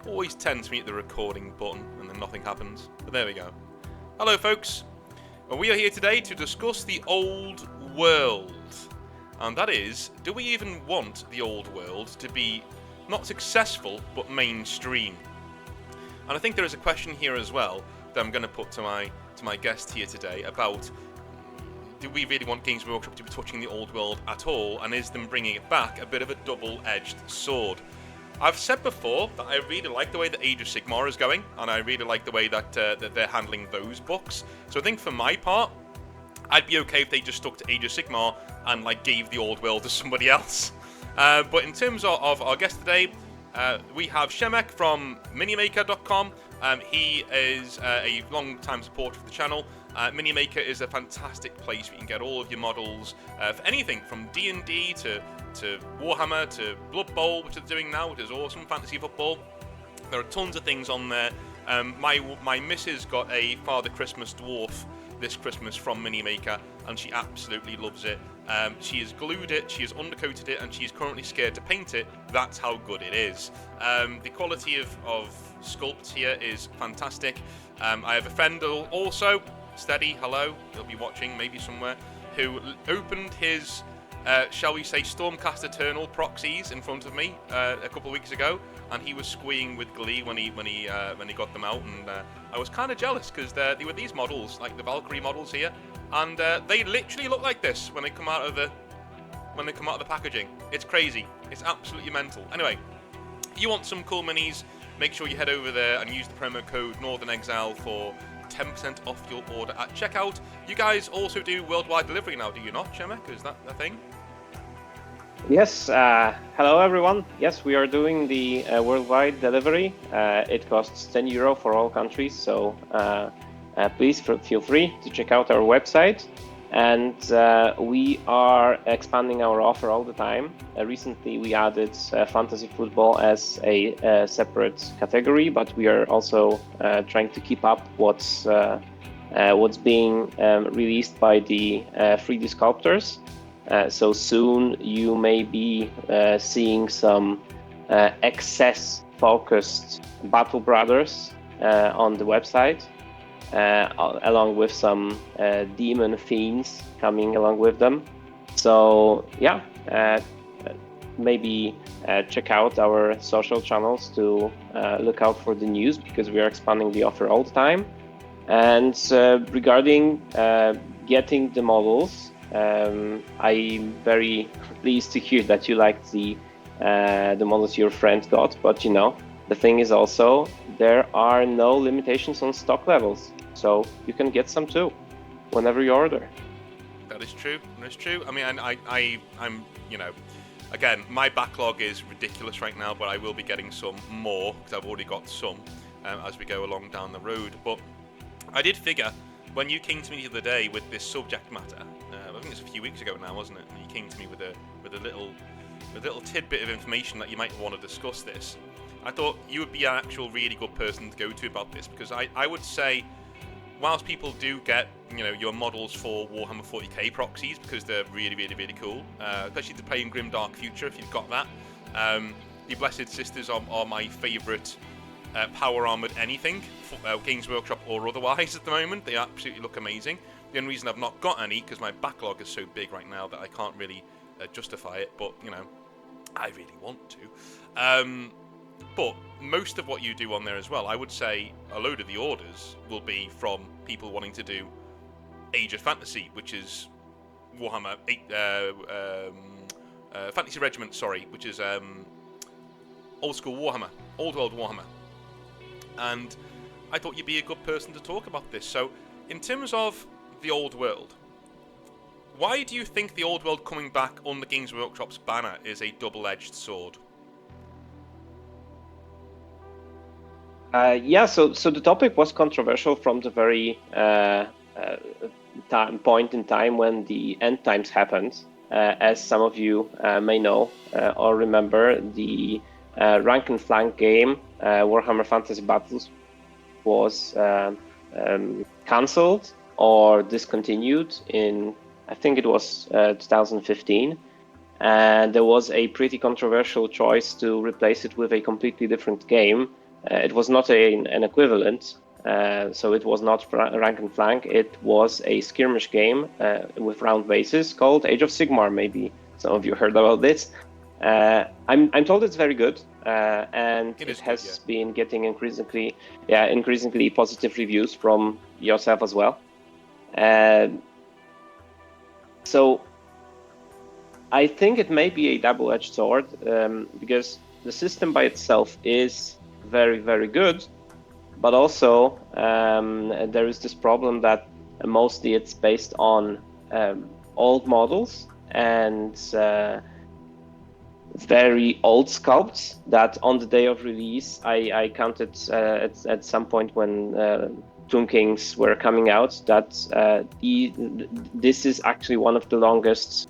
always tend to meet the recording button and then nothing happens. But there we go. Hello folks, well, we are here today to discuss the old world. And that is, do we even want the old world to be not successful but mainstream? And I think there is a question here as well that I'm going to put to my guest here today about, do we really want Games Workshop to be touching the old world at all, and is them bringing it back a bit of a double-edged sword? I've said before that I really like the way that Age of Sigmar is going, and I really like the way that they're handling those books. So I think for my part, I'd be okay if they just stuck to Age of Sigmar and gave the old world to somebody else. But in terms of our guest today, we have Shemek from Minimaker.com. He is a long-time supporter of the channel. Minimaker is a fantastic place where you can get all of your models for anything from D&D to Warhammer to Blood Bowl, which they're doing now, which is awesome, fantasy football. There are tons of things on there. My missus got a Father Christmas dwarf this Christmas from Minimaker, and she absolutely loves it. She has glued it, she has undercoated it, and she's currently scared to paint it. That's how good it is. The quality of sculpt here is fantastic. I have a friend also, Steady, hello, he'll be watching maybe somewhere, who opened his, shall we say, Stormcast Eternal proxies in front of me a couple of weeks ago, and he was squeeing with glee when he got them out, and I was kind of jealous because they were these models, like the Valkyrie models here, and they literally look like this when they come out of the packaging. It's crazy. It's absolutely mental. Anyway, if you want some cool minis, make sure you head over there and use the promo code Northern Exile for 10% off your order at checkout. You guys also do worldwide delivery now, do you not, Shemek? Is that a thing? Yes. Hello, everyone. Yes, we are doing the worldwide delivery. It costs €10 for all countries, so please feel free to check out our website. And we are expanding our offer all the time. Recently, we added fantasy football as a separate category, but we are also trying to keep up what's being released by the 3D sculptors. So soon you may be seeing some excess-focused Battle Brothers on the website. Along with some demon fiends coming along with them. So yeah, maybe check out our social channels to look out for the news, because we are expanding the offer all the time. And regarding getting the models, I'm very pleased to hear that you liked the models your friend got, but the thing is also, there are no limitations on stock levels, so you can get some too, whenever you order. That is true. That's true. I mean, I'm again, my backlog is ridiculous right now, but I will be getting some more because I've already got some as we go along down the road. But I did figure when you came to me the other day with this subject matter, I think it's a few weeks ago now, wasn't it? And you came to me with a little tidbit of information that you might want to discuss this. I thought you would be an actual really good person to go to about this, because I would say, whilst people do get your models for Warhammer 40k proxies because they're really, really, really cool, especially to play in Grimdark Future if you've got that. The Blessed Sisters are my favourite power armoured anything, Games Workshop or otherwise at the moment. They absolutely look amazing. The only reason I've not got any because my backlog is so big right now that I can't really justify it, but I really want to. But most of what you do on there as well, I would say a load of the orders will be from people wanting to do Age of Fantasy, which is Warhammer, Fantasy Regiment, sorry, which is old school Warhammer, old world Warhammer. And I thought you'd be a good person to talk about this. So, in terms of the old world, why do you think the old world coming back under Games Workshop's banner is a double-edged sword? So the topic was controversial from the very point in time when the end times happened. As some of you may know or remember, the rank and flank game, Warhammer Fantasy Battles, was cancelled or discontinued in, I think it was 2015. And there was a pretty controversial choice to replace it with a completely different game, It was not an equivalent, so it was not rank and flank. It was a skirmish game with round bases called Age of Sigmar. Maybe some of you heard about this. I'm told it's very good, and it has been getting increasingly positive reviews from yourself as well. So I think it may be a double-edged sword, because the system by itself is very, very good, but also there is this problem that mostly it's based on old models and very old sculpts that on the day of release, I counted at some point when Tomb Kings were coming out, that this is actually one of the longest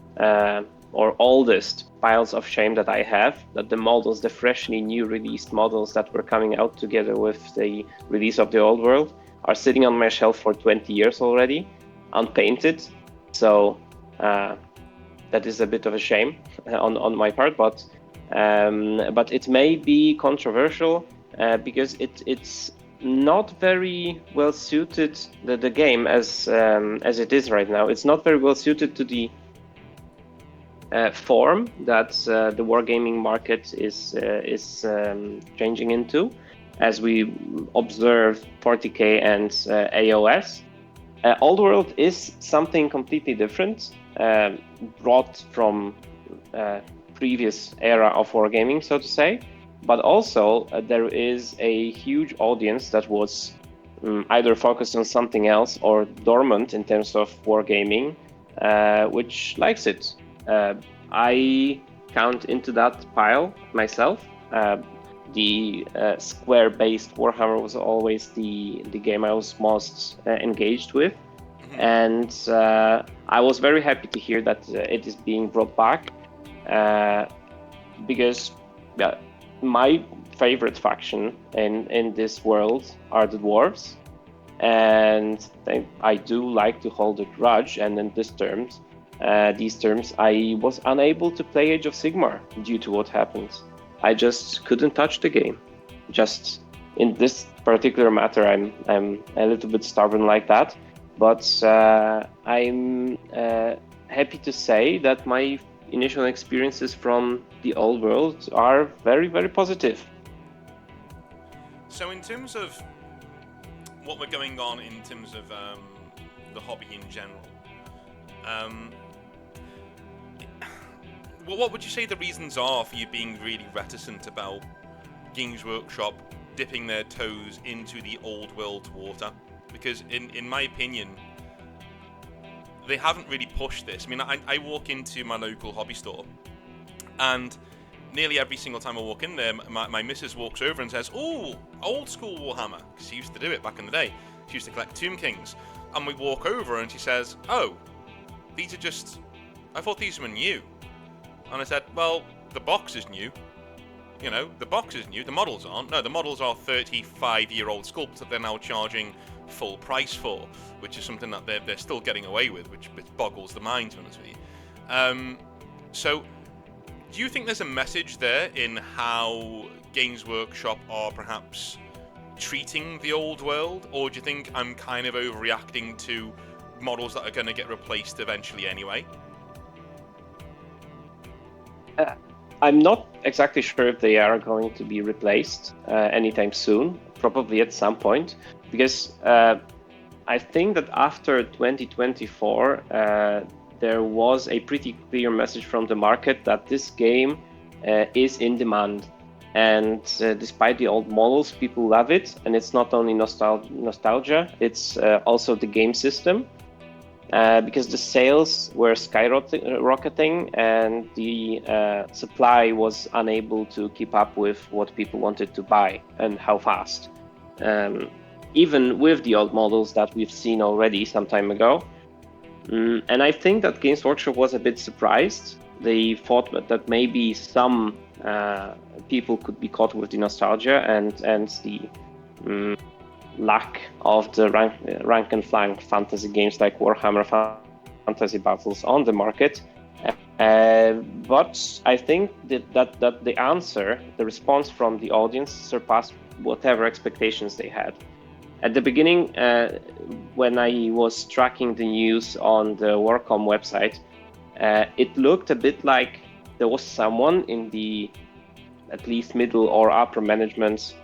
or oldest piles of shame that I have, that the models, the freshly new released models that were coming out together with the release of the old world, are sitting on my shelf for 20 years already, unpainted. So that is a bit of a shame on my part, but it may be controversial because it's not very well suited, the game as it is right now. It's not very well suited to the form that the wargaming market is changing into, as we observe 40k and AOS. Old World is something completely different, brought from previous era of wargaming, so to say, but also there is a huge audience that was either focused on something else or dormant in terms of wargaming, which likes it. I count into that pile myself. The square-based Warhammer was always the game I was most engaged with. And I was very happy to hear that it is being brought back, because my favorite faction in this world are the dwarves, and I do like to hold a grudge, and in these terms I was unable to play Age of Sigmar due to what happened. I just couldn't touch the game. Just in this particular matter, I'm a little bit stubborn like that. But I'm happy to say that my initial experiences from the old world are very, very positive. So in terms of what we're going on in terms of the hobby in general, what would you say the reasons are for you being really reticent about Games Workshop dipping their toes into the old world water? Because in my opinion, they haven't really pushed this. I mean, I walk into my local hobby store, and nearly every single time I walk in there, my missus walks over and says, "Oh, old school Warhammer," because she used to do it back in the day. She used to collect Tomb Kings. And we walk over and she says, "Oh, these are just... I thought these were new." And I said, "Well, the box is new. You know, the box is new. The models aren't. No, the models are 35-year-old sculpts that they're now charging full price for, which is something that they're still getting away with, which boggles the mind, to be honest with you." So, do you think there's a message there in how Games Workshop are perhaps treating the old world, or do you think I'm kind of overreacting to models that are going to get replaced eventually anyway? I'm not exactly sure if they are going to be replaced anytime soon, probably at some point, because I think that after 2024, there was a pretty clear message from the market that this game is in demand. And despite the old models, people love it. And it's not only nostalgia, it's also the game system. Because the sales were skyrocketing and the supply was unable to keep up with what people wanted to buy and how fast. Even with the old models that we've seen already some time ago. And I think that Games Workshop was a bit surprised. They thought that maybe some people could be caught with the nostalgia and the lack of the rank and flank fantasy games like Warhammer Fantasy Battles on the market. But I think that the answer, the response from the audience surpassed whatever expectations they had. At the beginning, when I was tracking the news on the Warcom website, it looked a bit like there was someone in the at least middle or upper management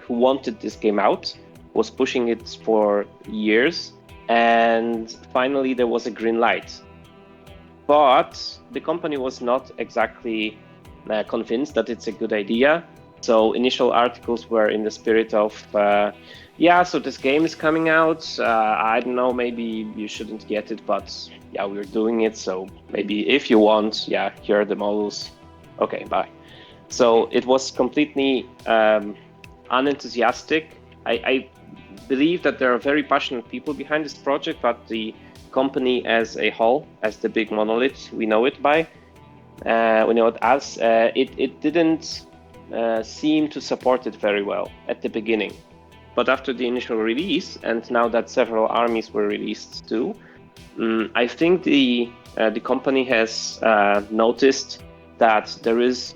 who wanted this game out, was pushing it for years, and finally there was a green light. But the company was not exactly convinced that it's a good idea. So initial articles were in the spirit of, so this game is coming out. I don't know, maybe you shouldn't get it, but yeah, we're doing it. So maybe if you want, here are the models. Okay, bye. So it was completely unenthusiastic. I believe that there are very passionate people behind this project, but the company as a whole, as the big monolith we know it by, we know it as, it didn't seem to support it very well at the beginning. But after the initial release, and now that several armies were released too, I think the company has noticed that there is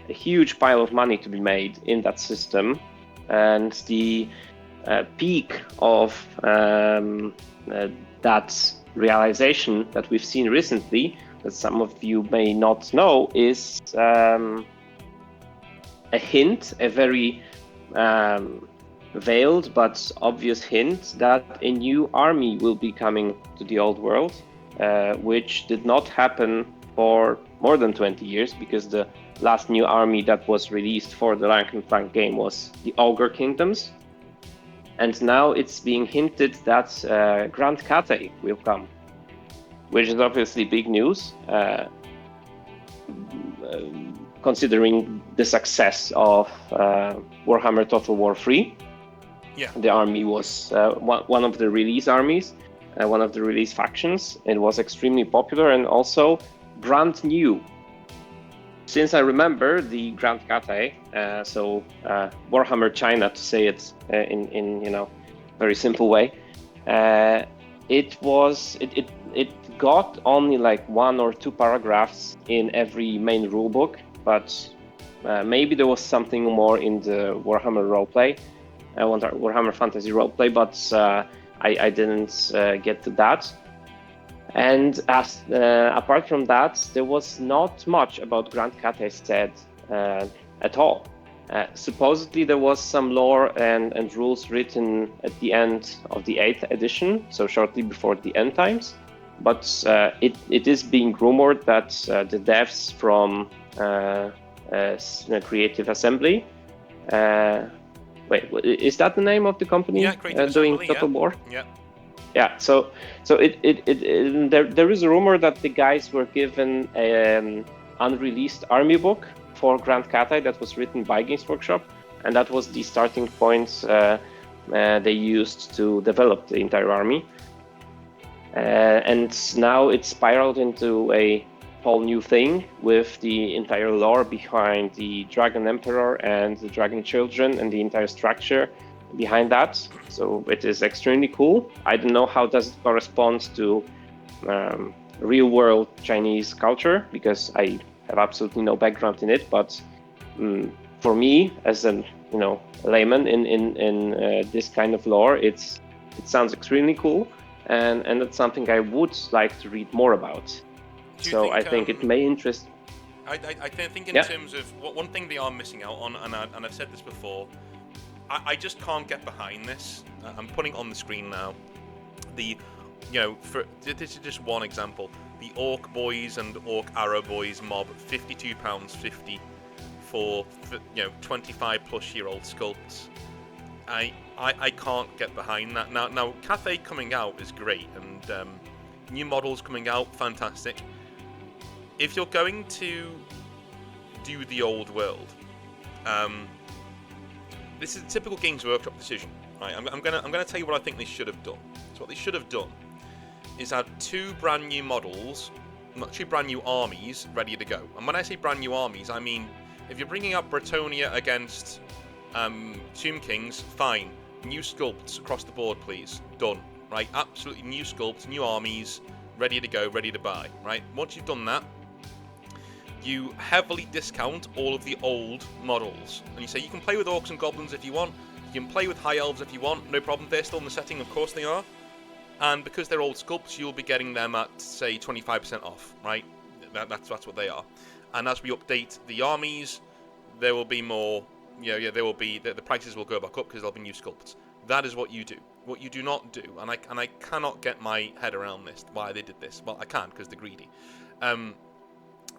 a huge pile of money to be made in that system, and the peak of that realization that we've seen recently, that some of you may not know, is a hint, a very veiled but obvious hint that a new army will be coming to the old world, which did not happen for more than 20 years, because the last new army that was released for the Rank and Flank game was the Ogre Kingdoms. And now it's being hinted that Grand Cathay will come, which is obviously big news, considering the success of Warhammer Total War 3. Yeah. The army was one of the release armies, one of the release factions. It was extremely popular and also brand new. Since I remember the Grand Cathay, Warhammer China, to say it in very simple way, it got only like 1 or 2 paragraphs in every main rulebook, but maybe there was something more in the Warhammer roleplay, Warhammer Fantasy roleplay, but I didn't get to that. And apart from that, there was not much about Grand Cathay said at all. Supposedly there was some lore and rules written at the end of the 8th edition, so shortly before the end times. But it is being rumored that the devs from Creative Assembly, is that the name of the company? Yeah, Creative doing Assembly, Total War? Yeah. Yeah, so there is a rumor that the guys were given an unreleased army book for Grand Cathay that was written by Games Workshop, and that was the starting point they used to develop the entire army. And now it's spiraled into a whole new thing with the entire lore behind the Dragon Emperor and the Dragon Children and the entire structure behind that. So it is extremely cool. I don't know how does it correspond to real world Chinese culture, because I have absolutely no background in it, but for me as a layman in this kind of lore, it sounds extremely cool, and it's something I would like to read more about. So I think it may interest. I think in terms of one thing they are missing out on, and I've said this before, I just can't get behind this. I'm putting it on the screen now. This is just one example. The Orc Boys and Orc Arrow Boys mob, £52.50 for 25-plus-year-old sculpts. I can't get behind that. Now Cathay coming out is great, and new models coming out, fantastic. If you're going to do the old world, this is a typical Games Workshop decision, right? I'm gonna tell you what I think they should have done. So what they should have done is had 2 brand new models, not 2 brand new armies ready to go. And when I say brand new armies, I mean if you're bringing up Bretonia against Tomb Kings, fine. New sculpts across the board, please. Done. Right? Absolutely new sculpts, new armies, ready to go, ready to buy. Right? Once you've done that, you heavily discount all of the old models. And you say you can play with orcs and goblins if you want, you can play with high elves if you want, no problem, they're still in the setting, of course they are. And because they're old sculpts, you'll be getting them at, say, 25% off, right? That's what they are. And as we update the armies, there will be more, there will be, the prices will go back up because there'll be new sculpts. That is what you do. What you do not do, and I cannot get my head around this, why they did this. Well, I can, because they're greedy.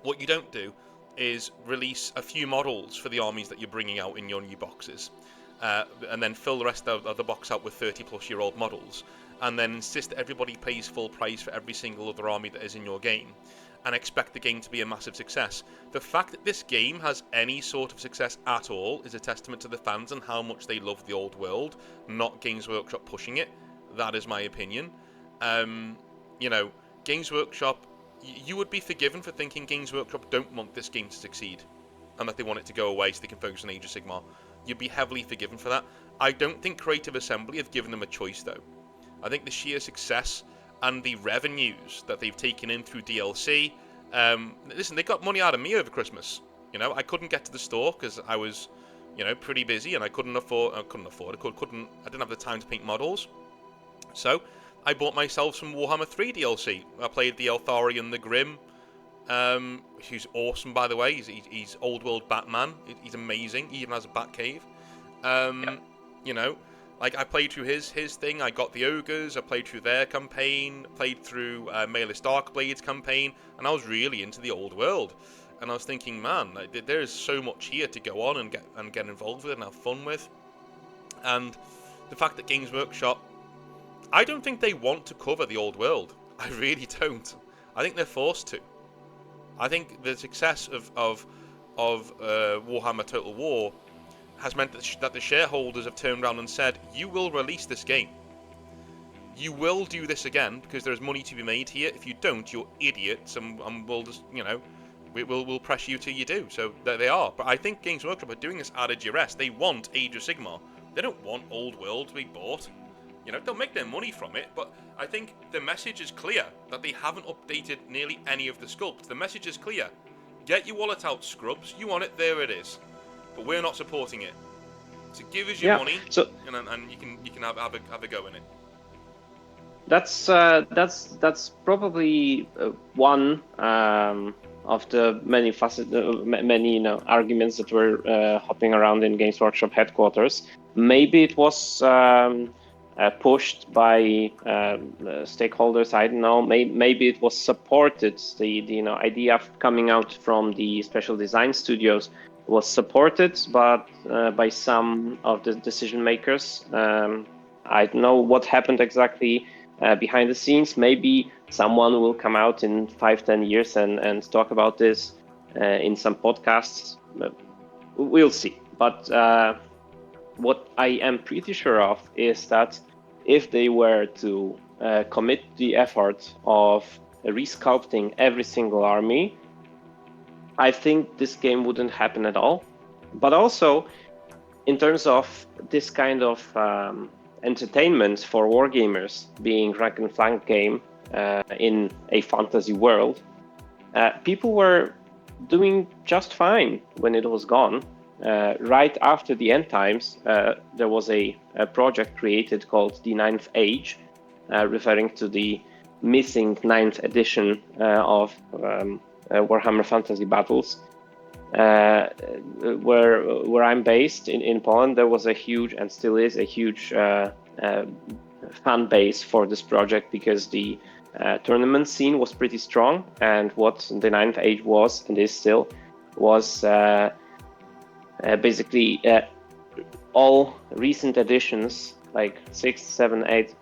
What you don't do is release a few models for the armies that you're bringing out in your new boxes, and then fill the rest of the box out with 30-plus-year-old models, and then insist that everybody pays full price for every single other army that is in your game, and expect the game to be a massive success. The fact that this game has any sort of success at all is a testament to the fans and how much they love the old world, not Games Workshop pushing it. That is my opinion. Games Workshop, you would be forgiven for thinking Games Workshop don't want this game to succeed, and that they want it to go away so they can focus on Age of Sigmar. You'd be heavily forgiven for that. I don't think Creative Assembly have given them a choice, though. I think the sheer success and the revenues that they've taken in through DLC. Listen, they got money out of me over Christmas. I couldn't get to the store because I was, pretty busy, and I didn't have the time to paint models. So I bought myself some Warhammer 3 DLC. I played the Eltharion the Grim, who's awesome, by the way. He's old world Batman. He's amazing. He even has a Batcave. I played through his thing. I got the Ogres. I played through their campaign. Played through Maelys Darkblade's campaign, and I was really into the old world. And I was thinking, man, there is so much here to go on and get involved with and have fun with. And the fact that Games Workshop, I don't think they want to cover the old world. I really don't. I think they're forced to. I think the success of Warhammer Total War has meant that the shareholders have turned around and said, you will release this game. You will do this again because there's money to be made here. If you don't, you're idiots, and we'll just, we'll press you till you do. So there they are. But I think Games Workshop are doing this out of duress. They want Age of Sigmar. They don't want Old World to be bought. They'll make their money from it, but I think the message is clear that they haven't updated nearly any of the sculpts. The message is clear. Get your wallet out, scrubs. You want it, there it is. But we're not supporting it. So give us your money, and you can have a go in it. That's probably one of the many arguments that were hopping around in Games Workshop headquarters. Maybe it was pushed by stakeholders. I don't know. Maybe it was supported. The idea of coming out from the special design studios was supported, but by some of the decision makers. I don't know what happened exactly behind the scenes. Maybe someone will come out in 5-10 years and talk about this in some podcasts. We'll see. But what I am pretty sure of is that if they were to commit the effort of resculpting every single army, I think this game wouldn't happen at all. But also, in terms of this kind of entertainment for wargamers, being rank and flank game in a fantasy world, people were doing just fine when it was gone. Right after the end times, there was a project created called the Ninth Age, referring to the missing 9th edition of Warhammer Fantasy Battles. Where I'm based in Poland, there was a huge, and still is a huge fan base for this project, because the tournament scene was pretty strong, and what the Ninth Age was, and is still, was basically all recent editions, like 6, 7, 8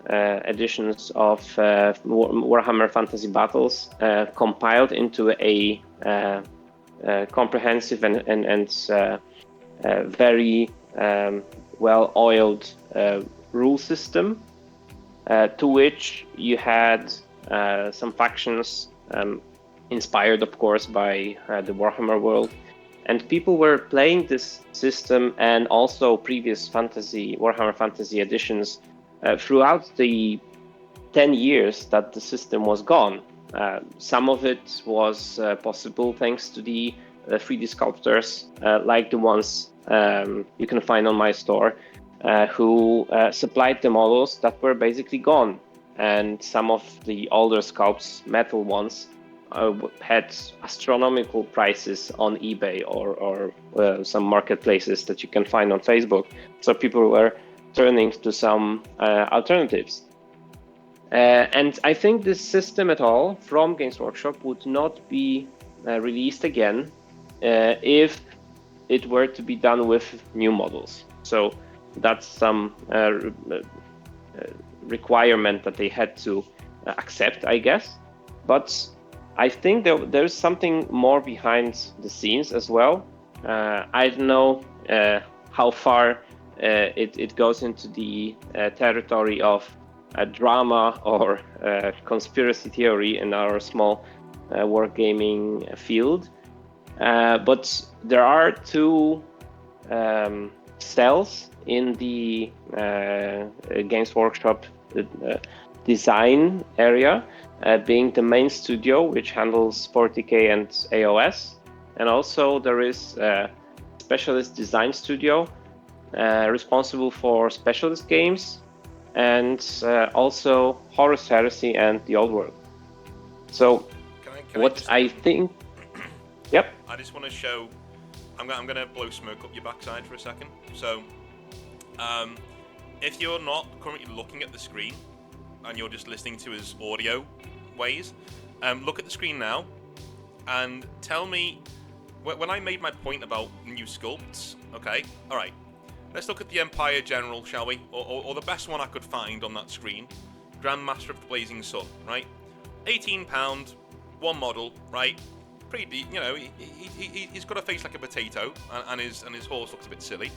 editions of Warhammer Fantasy Battles, compiled into a comprehensive and very well-oiled rule system, to which you had some factions inspired, of course, by the Warhammer world. And people were playing this system and also previous Warhammer Fantasy editions throughout the 10 years that the system was gone. Some of it was possible thanks to the 3D sculptors, like the ones you can find on my store, who supplied the models that were basically gone. And some of the older sculpts, metal ones, had astronomical prices on eBay or some marketplaces that you can find on Facebook. So people were turning to some alternatives. And I think this system at all from Games Workshop would not be released again if it were to be done with new models. So that's some requirement that they had to accept, I guess. But I think there's something more behind the scenes as well. I don't know how far it goes into the territory of drama or conspiracy theory in our small wargaming field. But there are two cells in the Games Workshop design area, being the main studio, which handles 40K and AOS. And also there is a specialist design studio responsible for specialist games, and also Horus Heresy and the Old World. So I think... Yep. I just want to show... I'm going to blow smoke up your backside for a second. So, if you're not currently looking at the screen, and you're just listening to his audio ways, look at the screen now, and tell me... When I made my point about new sculpts, okay, alright, let's look at the Empire General, shall we? Or the best one I could find on that screen. Grandmaster of the Blazing Sun, right? £18, one model, right? Pretty deep, you know, he's got a face like a potato, and his horse looks a bit silly.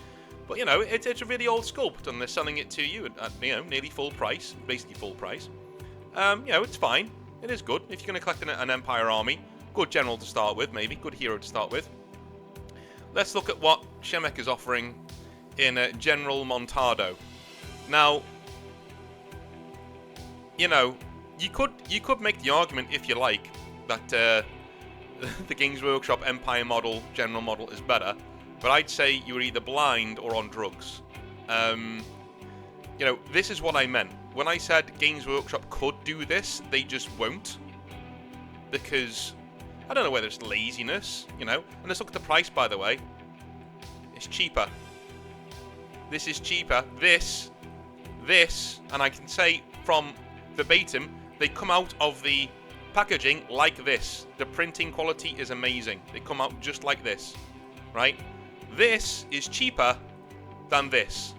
But, you know, it's a really old sculpt, and they're selling it to you at you know, nearly full price, basically full price. You know, it's fine. It is good. If you're going to collect an Empire army, good general to start with, maybe. Good hero to start with. Let's look at what Shemek is offering in General Montado. Now, you know, you could make the argument, if you like, that the Games Workshop Empire model, General model, is better. But I'd say you're either blind or on drugs. You know, this is what I meant. When I said Games Workshop could do this, they just won't. Because, I don't know whether it's laziness, you know. And let's look at the price, by the way. It's cheaper. This is cheaper. This, and I can say from verbatim, they come out of the packaging like this. The printing quality is amazing. They come out just like this, right? This is cheaper than this.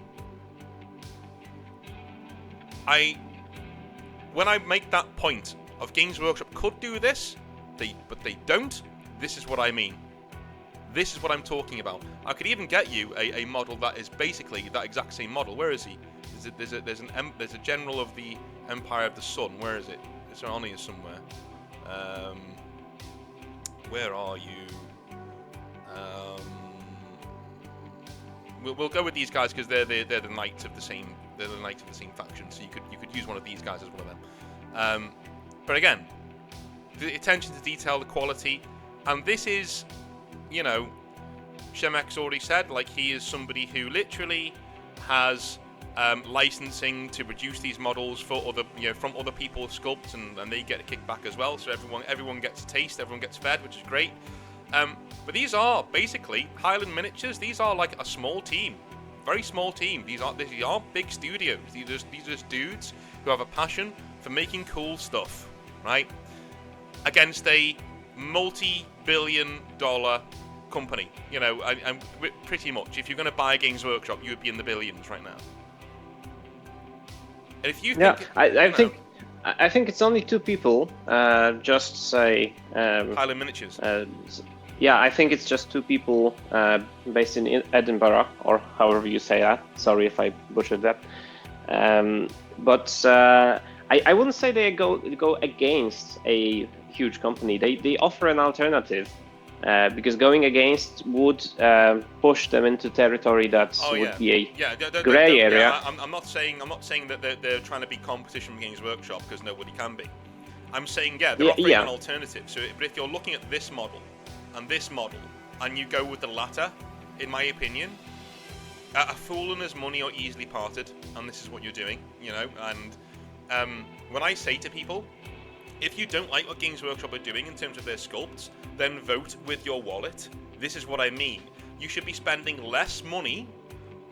When I make that point of Games Workshop could do this, but they don't, this is what I mean. This is what I'm talking about. I could even get you a model that is basically that exact same model. Where is he? There's a general of the Empire of the Sun. Where is it? It's on here somewhere. Where are you? We'll go with these guys because they're the knights of the same faction. So you could use one of these guys as one of them. But again, the attention to detail, the quality, and this is, you know, Shemek's already said, like, he is somebody who literally has licensing to produce these models for other, you know, from other people's sculpts, and they get a kickback as well. So everyone gets a taste, everyone gets fed, which is great. But these are basically Highland Miniatures. These are like a small team, very small team. These aren't big studios. These are just dudes who have a passion for making cool stuff, right? Against a multi-billion-dollar company, you know, and pretty much. If you're going to buy a Games Workshop, you would be in the billions right now. And if you think, I think it's only two people. Just say Highland Miniatures. Yeah, I think it's just two people based in Edinburgh, or however you say that. Sorry if I butchered that. But I wouldn't say they go against a huge company. They offer an alternative, because going against would push them into territory that would be a grey area. I'm not saying that they're trying to be competition with Games Workshop, because nobody can be. I'm saying, yeah, they're offering Yeah. an alternative. So, but if you're looking at this model, and you go with the latter, in my opinion, a fool and his money are easily parted, and this is what you're doing, you know. And when I say to people, if you don't like what Games Workshop are doing in terms of their sculpts, then vote with your wallet. This is what I mean. You should be spending less money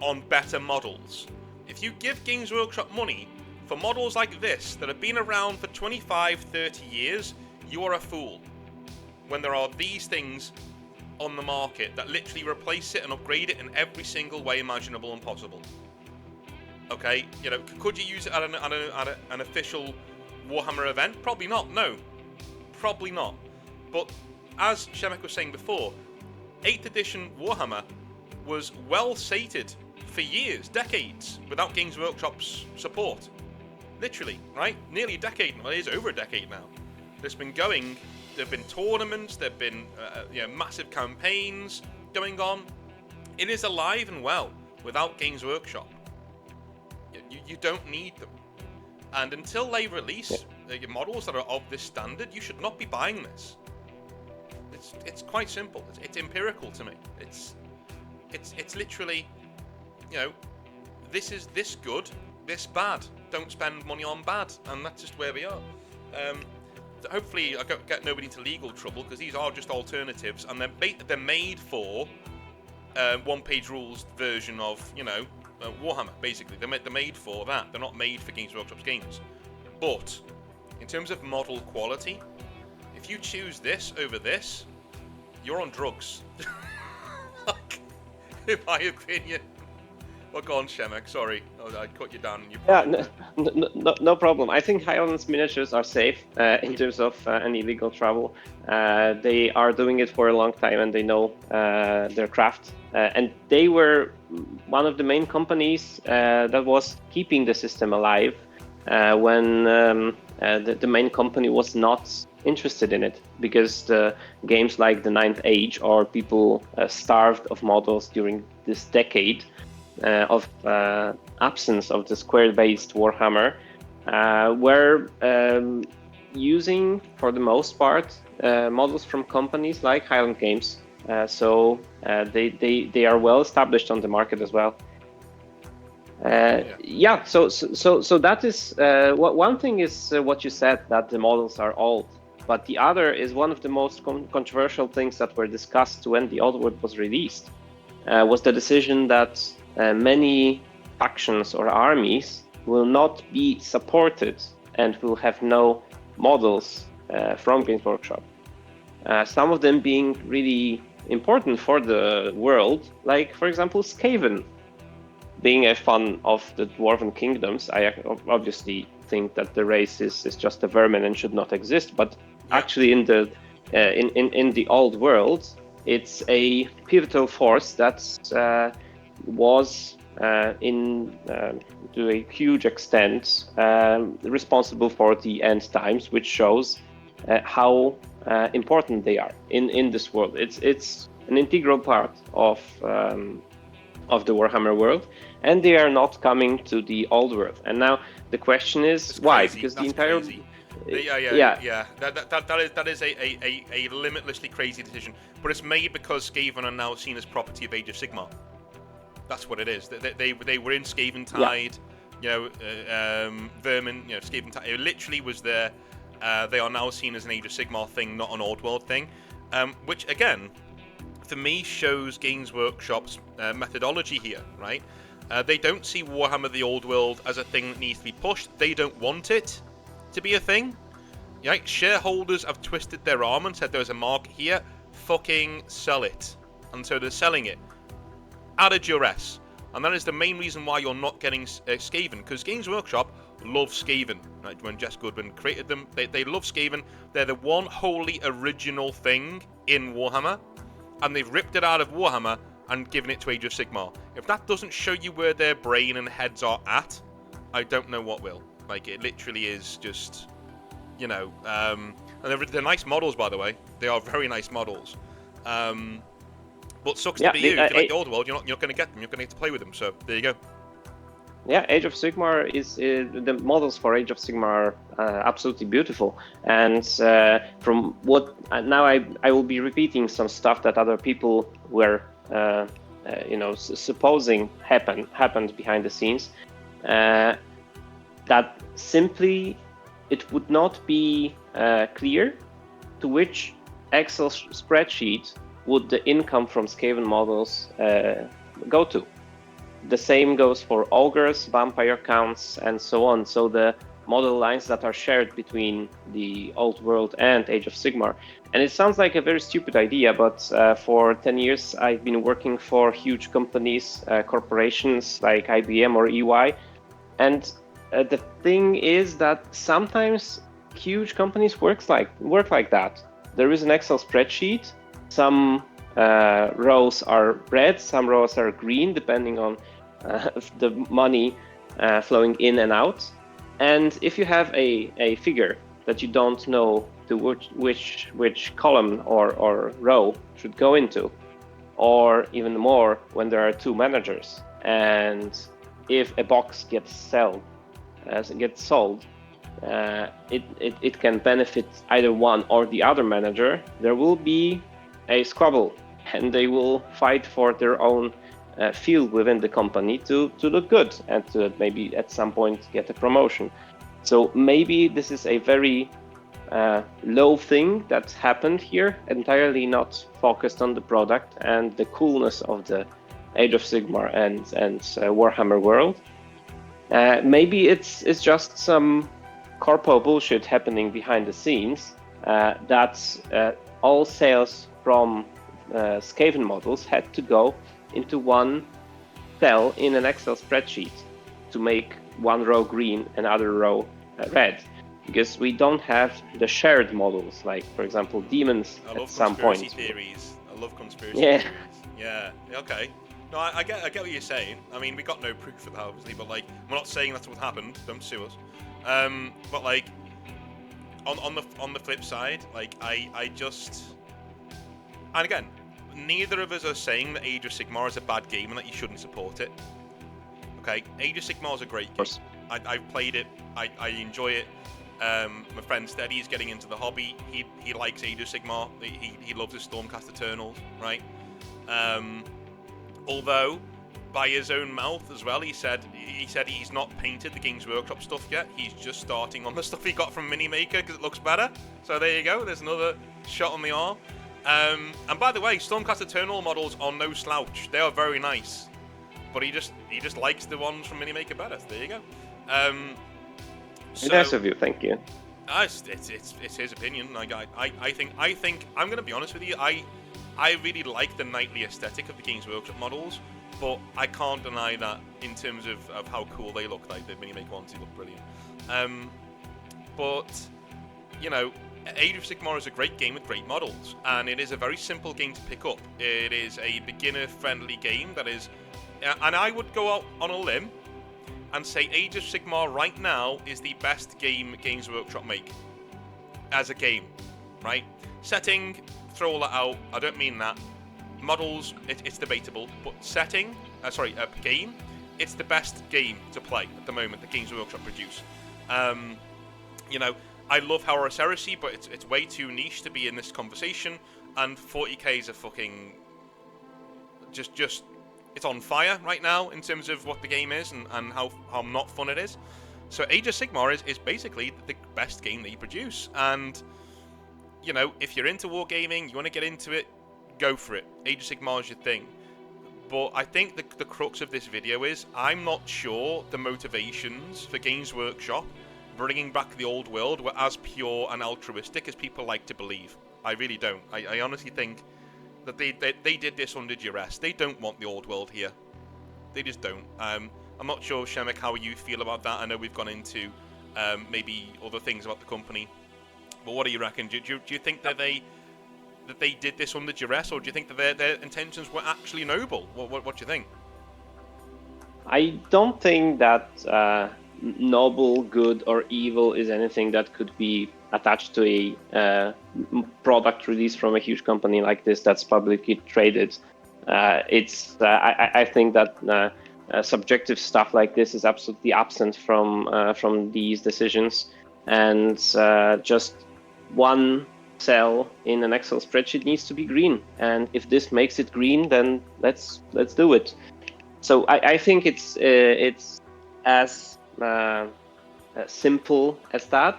on better models. If you give Games Workshop money for models like this that have been around for 25, 30 years, you are a fool. When there are these things on the market that literally replace it and upgrade it in every single way imaginable and possible. Okay, you know, could you use it at an official Warhammer event? Probably not, no. Probably not. But as Shemek was saying before, 8th edition Warhammer was well sated for years, decades, without Games Workshop's support. Literally, right? Nearly a decade, well, it is over a decade now. It's been going, there have been tournaments, there have been massive campaigns going on. It is alive and well without Games Workshop. You don't need them. And until they release models that are of this standard, you should not be buying this. It's quite simple. It's empirical to me. It's literally, you know, this is this good, this bad. Don't spend money on bad, and that's just where we are. Hopefully, I don't get nobody into legal trouble, because these are just alternatives, and they're made for one-page rules version of, you know, Warhammer. Basically, they're made for that. They're not made for Games Workshop's games. But in terms of model quality, if you choose this over this, you're on drugs. In my opinion. Well, go on, Shemek. Sorry, I cut you down. No problem. I think Highlands miniatures are safe in terms of any legal trouble. They are doing it for a long time, and they know their craft. And they were one of the main companies that was keeping the system alive when the main company was not interested in it, because the games like the Ninth Age, or people starved of models during this decade of absence of the square-based Warhammer, were using, for the most part, models from companies like Highland Games. So they are well established on the market as well. So that is one thing is what you said, that the models are old, but the other is one of the most controversial things that were discussed when the Old World was released, was the decision that many factions or armies will not be supported and will have no models from Games Workshop. Some of them being really important for the world, like, for example, Skaven. Being a fan of the Dwarven Kingdoms, I obviously think that the race is just a vermin and should not exist. But actually, in the old world, it's a pivotal force that was to a huge extent responsible for the end times, which shows how important they are in this world. It's an integral part of the Warhammer world, and they are not coming to the old world. And now the question is why? Because the entire crazy. That is a limitlessly crazy decision, but it's made because Skaven are now seen as property of Age of Sigmar. That's what it is. They were in Skaven Tide, Vermin, Skaven Tide. It literally was there. They are now seen as an Age of Sigmar thing, not an Old World thing, which again, for me, shows Games Workshop's methodology here, right? They don't see Warhammer the Old World as a thing that needs to be pushed. They don't want it to be a thing. Right? Shareholders have twisted their arm and said there's a market here, fucking sell it. And so they're selling it at a duress. And that is the main reason why you're not getting Skaven, because Games Workshop love Skaven. Right? When Jess Goodwin created them, they love Skaven. They're the one wholly original thing in Warhammer. And they've ripped it out of Warhammer and given it to Age of Sigmar. If that doesn't show you where their brain and heads are at, I don't know what will. Like, it literally is just, and they're nice models, by the way. They are very nice models. But sucks to be you. If you like the Old World, you're not going to get them. You're going to get to play with them. So there you go. Yeah, Age of Sigmar is the models for Age of Sigmar are absolutely beautiful. And from what now I will be repeating some stuff that other people were supposing happened behind the scenes. That simply it would not be clear to which Excel spreadsheet would the income from Skaven models go to. The same goes for ogres, vampire counts, and so on. So the model lines that are shared between the old world and Age of Sigmar. And it sounds like a very stupid idea, but for 10 years I've been working for huge companies, corporations like IBM or EY. And the thing is that sometimes huge companies work like that. There is an Excel spreadsheet. Some rows are red, some rows are green, depending on the money flowing in and out. And if you have a figure that you don't know to which column or row should go into, or even more when there are two managers, and if a box gets sold, it can benefit either one or the other manager, there will be a squabble, and they will fight for their own field within the company to look good and to maybe at some point get a promotion. So maybe this is a very low thing that happened here, entirely not focused on the product and the coolness of the Age of Sigmar and Warhammer world. Maybe it's just some corpo bullshit happening behind the scenes. That all sales from Skaven models had to go into one cell in an Excel spreadsheet to make one row green and other row red, because we don't have the shared models, like for example demons at some point. I love conspiracy theories. Yeah. Okay. No, I get what you're saying. I mean, we got no proof of that, obviously, but like, we're not saying that's what happened. Don't sue us. But like, on the flip side, like, I just, and again, neither of us are saying that Age of Sigmar is a bad game and that you shouldn't support it. Okay, Age of Sigmar is a great game. I've played it. I enjoy it. My friend Steady is getting into the hobby. He likes Age of Sigmar. He loves his Stormcast Eternals, right? Although, by his own mouth as well, he said he's not painted the Games Workshop stuff yet. He's just starting on the stuff he got from Minimaker because it looks better. So there you go. There's another shot on the arm. And by the way, Stormcast Eternal models are no slouch. They are very nice. But he just likes the ones from Minimaker better. So there you go. Nice of you, thank you. It's his opinion. Like I think I'm gonna be honest with you. I really like the knightly aesthetic of the Games Workshop models, but I can't deny that in terms of how cool they look. Like the Minimaker ones, they look brilliant. But you know, Age of Sigmar is a great game with great models, and it is a very simple game to pick up. It is a beginner-friendly game that is, and I would go out on a limb and say Age of Sigmar right now is the best game Games Workshop make as a game, right? Setting, throw all that out. I don't mean that. Models, it's debatable, but setting, game, it's the best game to play at the moment that Games Workshop produce. You know, I love Horus Heresy, but it's way too niche to be in this conversation, and 40k is a fucking just it's on fire right now in terms of what the game is and how not fun it is. So Age of Sigmar is basically the best game that you produce, and you know, if you're into wargaming, you want to get into it, go for it. Age of Sigmar is your thing. But I think the crux of this video is I'm not sure the motivations for Games Workshop bringing back the old world were as pure and altruistic as people like to believe. I really don't. I honestly think that they did this under duress. They don't want the old world here. They just don't. I'm not sure, Shemek, how you feel about that. I know we've gone into maybe other things about the company, but what do you reckon? Do you think that they did this under duress, or do you think that their intentions were actually noble? What do you think? I don't think that noble, good, or evil is anything that could be attached to a product release from a huge company like this that's publicly traded. I think that subjective stuff like this is absolutely absent from these decisions, and just one cell in an Excel spreadsheet needs to be green. And if this makes it green, then let's do it. So I think it's as simple as that.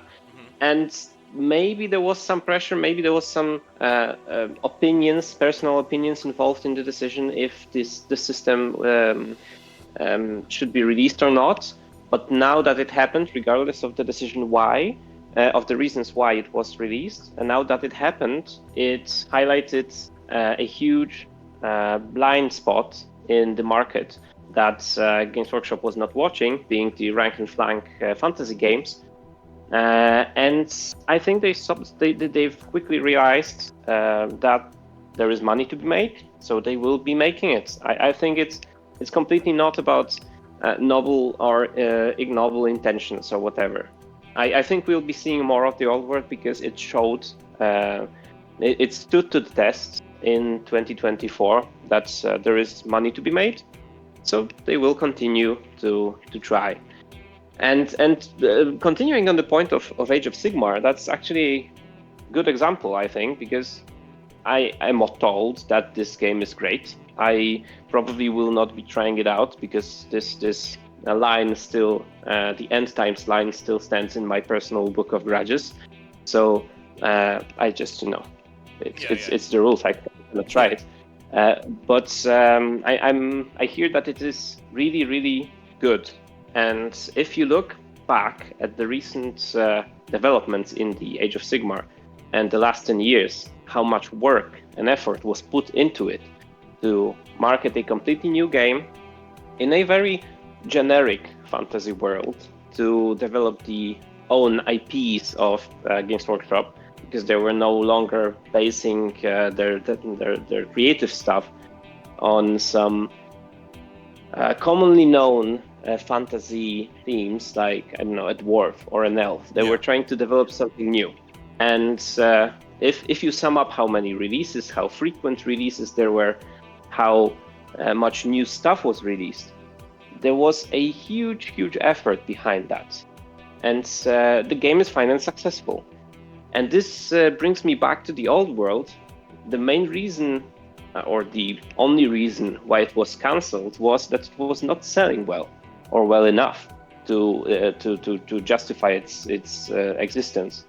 And maybe there was some pressure, maybe there was some personal opinions involved in the decision if the system should be released or not. But now that it happened, regardless of the decision why, of the reasons why it was released, and now that it happened, it highlighted a huge blind spot in the market that Games Workshop was not watching, being the rank and flank fantasy games. And I think they've quickly realized that there is money to be made, so they will be making it. I think it's completely not about noble or ignoble intentions or whatever. I think we'll be seeing more of the old world because it showed, it stood to the test in 2024 that there is money to be made, so they will continue to try. And continuing on the point of Age of Sigmar, that's actually a good example, I think, because I am told that this game is great. I probably will not be trying it out because this line still, the end times line still stands in my personal book of grudges. So I just, it's the rules. I cannot try it. But I hear that it is really, really good. And if you look back at the recent developments in the Age of Sigmar and the last 10 years, how much work and effort was put into it to market a completely new game in a very generic fantasy world, to develop the own IPs of Games Workshop, because they were no longer basing their creative stuff on some commonly known fantasy themes like, I don't know, a dwarf or an elf. They were trying to develop something new. And if you sum up how many releases, how frequent releases there were, how much new stuff was released, there was a huge effort behind that. And the game is finally successful. And this brings me back to the old world. The main reason, or the only reason why it was cancelled, was that it was not selling well or well enough to justify its existence.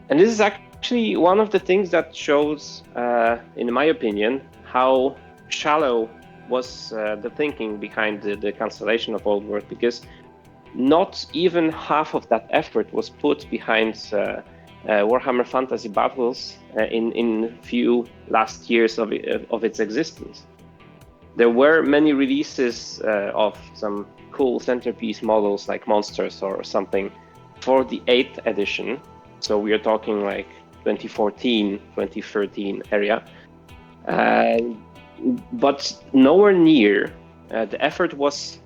And this is actually one of the things that shows, in my opinion, how shallow was the thinking behind the cancellation of Old World, because not even half of that effort was put behind Warhammer Fantasy Battles in few last years of its existence. There were many releases of some cool centerpiece models like monsters or something for the 8th edition. So we are talking like 2014, 2013 area. But nowhere near. The effort was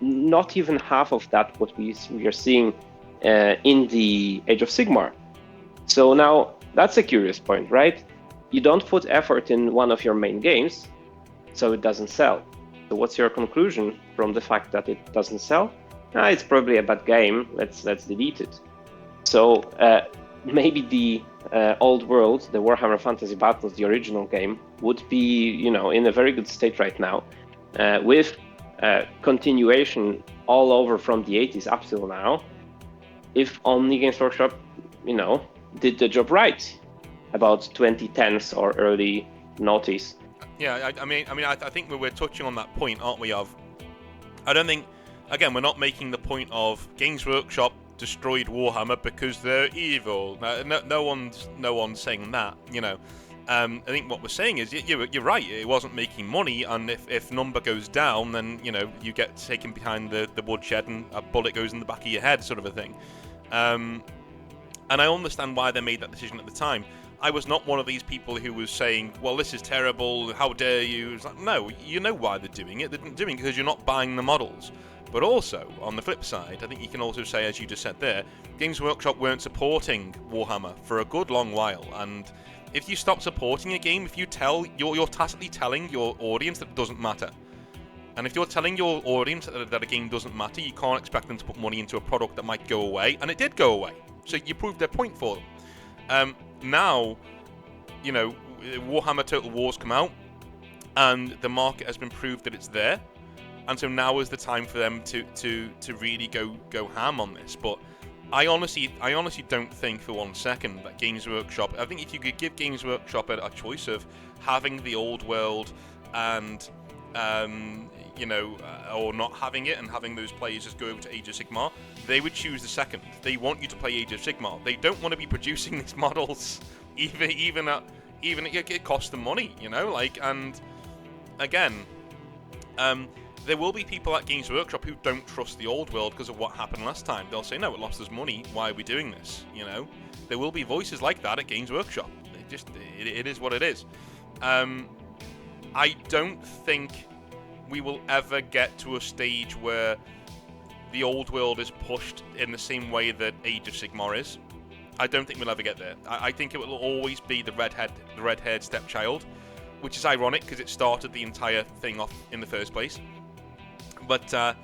not even half of that what we are seeing in the Age of Sigmar. So now that's a curious point, right? You don't put effort in one of your main games, so it doesn't sell. So what's your conclusion from the fact that it doesn't sell? It's probably a bad game. Let's delete it. So maybe the old world, the Warhammer Fantasy Battles, the original game, would be in a very good state right now, with continuation all over from the 80s up till now, if only Games Workshop did the job right about 2010s or early noughties. Yeah, I think we're touching on that point, aren't we? I don't think, again, we're not making the point of Games Workshop destroyed Warhammer because they're evil. No one's saying that. I think what we're saying is you're right. It wasn't making money, and if number goes down, then you get taken behind the woodshed and a bullet goes in the back of your head, sort of a thing. And I understand why they made that decision at the time. I was not one of these people who was saying, well, this is terrible, how dare you? It's like, no, you know why they're doing it. They're doing it because you're not buying the models. But also, on the flip side, I think you can also say, as you just said there, Games Workshop weren't supporting Warhammer for a good long while. And if you stop supporting a game, if you you're tacitly telling your audience that it doesn't matter. And if you're telling your audience that a game doesn't matter, you can't expect them to put money into a product that might go away, and it did go away. So you proved their point for them. Now, you know, Warhammer Total War's come out, and the market has been proved that it's there, and so now is the time for them to really go ham on this. But I honestly don't think for one second that Games Workshop. I think if you could give Games Workshop a choice of having the old world and or not having it and having those players just go over to Age of Sigmar, they would choose the second. They want you to play Age of Sigmar. They don't want to be producing these models, even it costs them money, you know. Like, and again, there will be people at Games Workshop who don't trust the old world because of what happened last time. They'll say, no, it lost us money. Why are we doing this? You know, there will be voices like that at Games Workshop. It is what it is. I don't think we will ever get to a stage where the old world is pushed in the same way that Age of Sigmar is. I don't think we'll ever get there. I think it will always be the red-haired stepchild, which is ironic because it started the entire thing off in the first place. But I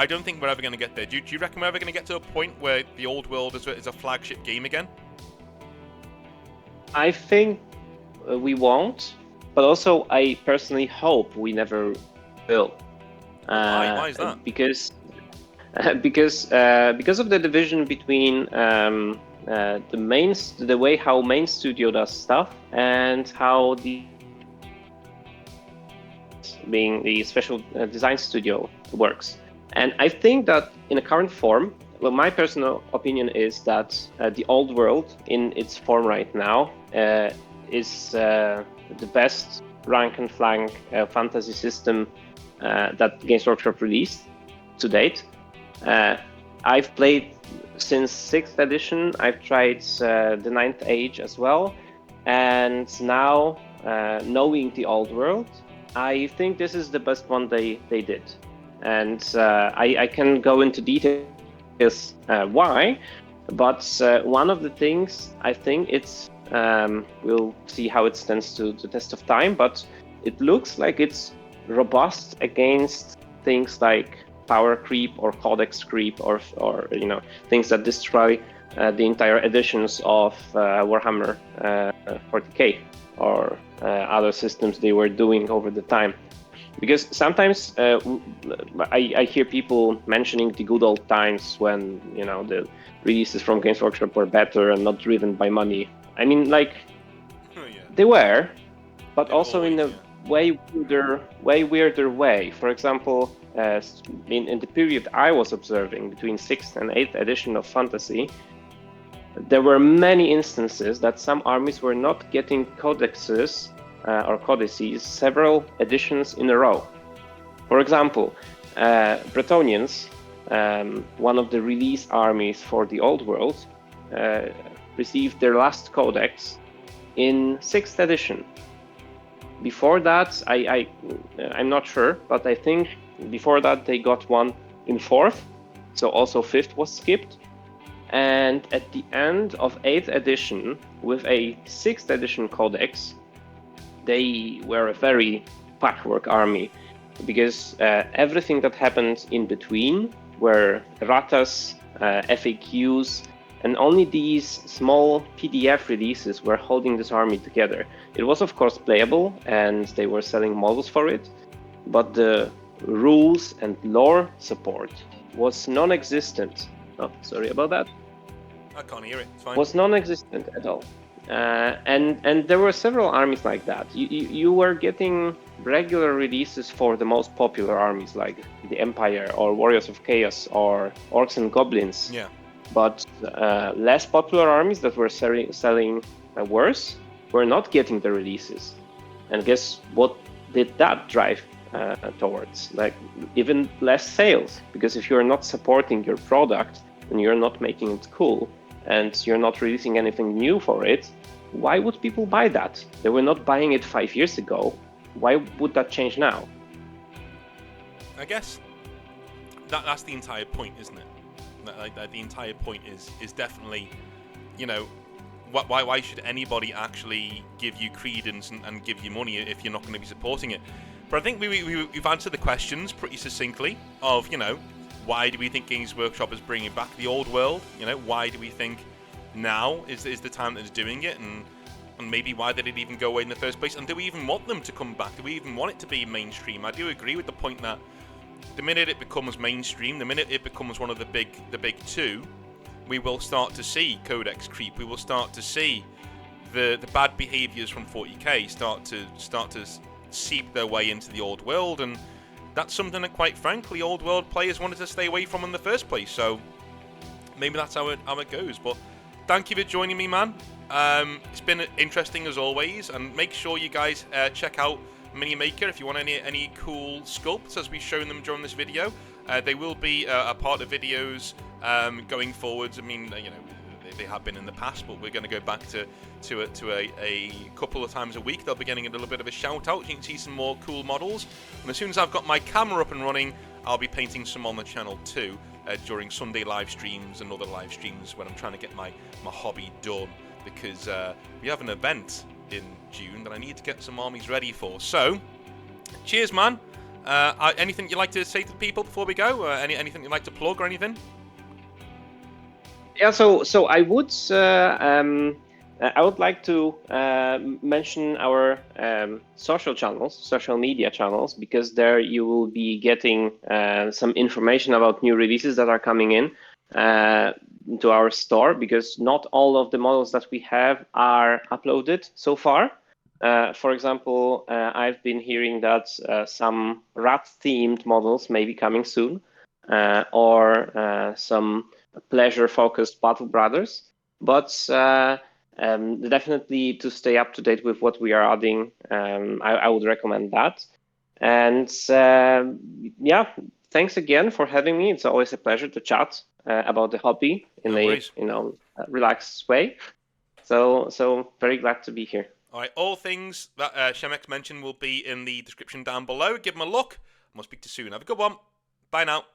don't think we're ever going to get there. Do you reckon we're ever going to get to a point where the old world is a flagship game again? I think we won't, but also I personally hope we never will. Why is that? Because of the division between the way how main studio does stuff and how being the special design studio works. And I think that in the current form, well, my personal opinion is that the old world in its form right now is the best rank and flank fantasy system that Games Workshop released to date. I've played since 6th edition. I've tried the 9th Age as well, and now knowing the old world, I think this is the best one they did. And I can go into details why, but one of the things I think it's we'll see how it stands to the test of time, but it looks like it's robust against things like power creep or codex creep or you know, things that destroy the entire editions of Warhammer 40k or other systems they were doing over the time. Because sometimes I hear people mentioning the good old times when, you know, the releases from Games Workshop were better and not driven by money. I mean, like, they were, but also in a way weirder way. For example, in the period I was observing between 6th and 8th edition of Fantasy, there were many instances that some armies were not getting codexes or codices several editions in a row. For example, Bretonnians, one of the release armies for the Old World, received their last codex in 6th edition. Before that, I'm not sure, but I think before that they got one in 4th, so also 5th was skipped. And at the end of 8th edition, with a 6th edition codex, they were a very patchwork army, because everything that happened in between were ratas, FAQs, and only these small PDF releases were holding this army together. It was of course playable, and they were selling models for it, but the rules and lore support was non-existent. Oh, sorry about that. I can't hear it. It's fine. Was non-existent at all. And there were several armies like that. You were getting regular releases for the most popular armies like the Empire or Warriors of Chaos or Orcs and Goblins. Yeah. But less popular armies that were selling worse were not getting the releases. And guess what did that drive towards? Like, even less sales. Because if you're not supporting your product and you're not making it cool, and you're not releasing anything new for it, why would people buy that? They were not buying it 5 years ago. Why would that change now? I guess that's the entire point, isn't it? The entire point is definitely, you know, why should anybody actually give you credence and give you money if you're not going to be supporting it? But I think we've answered the questions pretty succinctly of, you know, why do we think Games Workshop is bringing back the old world? You know, why do we think now is the time that it's doing it? And maybe why did it even go away in the first place? And do we even want them to come back? Do we even want it to be mainstream? I do agree with the point that the minute it becomes mainstream, the minute it becomes one of the big two, we will start to see codex creep. We will start to see the bad behaviors from 40k start to seep their way into the old world, and that's something that, quite frankly, old world players wanted to stay away from in the first place. So maybe that's how it goes. But thank you for joining me, man. It's been interesting as always, and make sure you guys check out Minimaker if you want any cool sculpts as we've shown them during this video. They will be a part of videos going forwards. I mean, you know, they have been in the past, but we're going to go back to a couple of times a week. They'll be getting a little bit of a shout out. You can see some more cool models, and as soon as I've got my camera up and running, I'll be painting some on the channel too during Sunday live streams and other live streams when I'm trying to get my hobby done, because we have an event in June that I need to get some armies ready for. So cheers, man. Anything you'd like to say to the people before we go? Anything you'd like to plug or anything? Yeah, so I would like to mention our social media channels, because there you will be getting some information about new releases that are coming in to our store, because not all of the models that we have are uploaded so far. For example, I've been hearing that some rat-themed models may be coming soon, or some pleasure-focused Battle Brothers. But definitely to stay up to date with what we are adding, I would recommend that. And yeah, thanks again for having me. It's always a pleasure to chat about the hobby in a relaxed way. So very glad to be here. All right, all things that Shemex mentioned will be in the description down below. Give them a look, and we'll speak to you soon. Have a good one. Bye now.